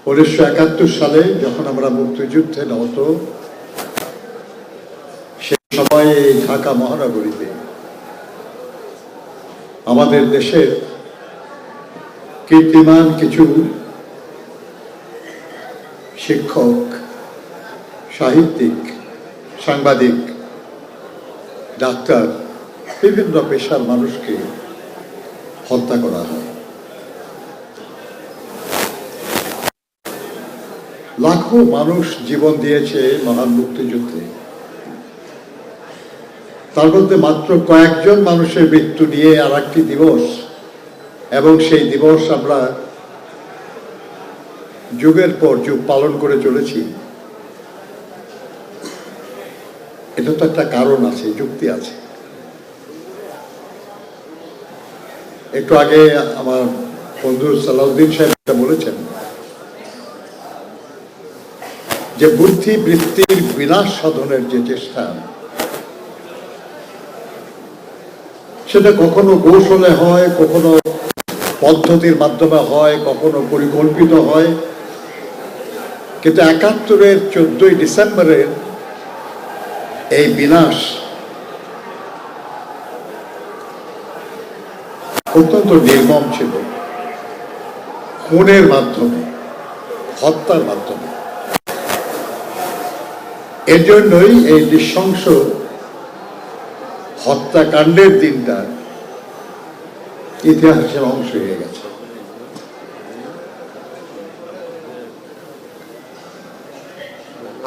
1971 সালে যখন আমরা মুক্তিযুদ্ধে নত, সেই সময়ে ঢাকা মহানগরীতে আমাদের দেশের কীর্তিমান কিছু শিক্ষক, সাহিত্যিক, সাংবাদিক, ডাক্তার, বিভিন্ন পেশার মানুষকে হত্যা করা হয়। লাখো মানুষ জীবন দিয়েছে মহান মুক্তিযুদ্ধে। তার মধ্যে মাত্র কয়েকজন মানুষের মৃত্যু নিয়ে আর একটি দিবস, এবং সেই দিবস আমরা যুগের পর যুগ পালন করে চলেছি। এটা তো একটা কারণ আছে, যুক্তি আছে। একটু আগে আমার বন্ধু সালাউদ্দিন সাহেব বলেছেন যে বুদ্ধি বৃত্তির বিনাশ সাধনের যে চেষ্টা, সেটা কখনো কৌশলে হয়, কখনো পদ্ধতির মাধ্যমে হয়, কখনো পরিকল্পিত হয়, কিন্তু ৭১-এর 14ই ডিসেম্বরের এই বিনাশ অত্যন্ত নির্মম ছিল। খুনের মাধ্যমে, হত্যার মাধ্যমে। এর জন্যই এই নৃশংস হত্যাকাণ্ডের দিনটা ইতিহাসের অংশ হয়ে গেছে।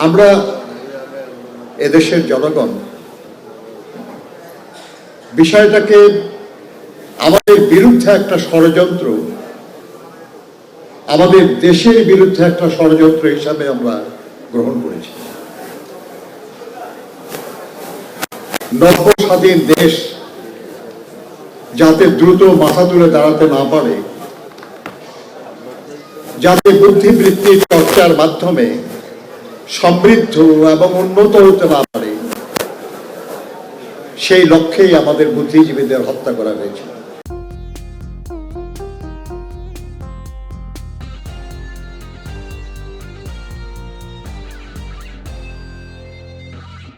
আমরা এদেশের জনগণ বিষয়টাকে আমাদের বিরুদ্ধে একটা ষড়যন্ত্র, আমাদের দেশের বিরুদ্ধে একটা ষড়যন্ত্র হিসাবে আমরা গ্রহণ করেছি। নব্য স্বাধীন দেশ যাতে দ্রুত মাথা তুলে দাঁড়াতে না পারে, যাতে বুদ্ধিবৃত্তির চর্চার মাধ্যমে সমৃদ্ধ এবং উন্নত হতে না পারে, সেই লক্ষ্যেই আমাদের বুদ্ধিজীবীদের হত্যা করা হয়েছে।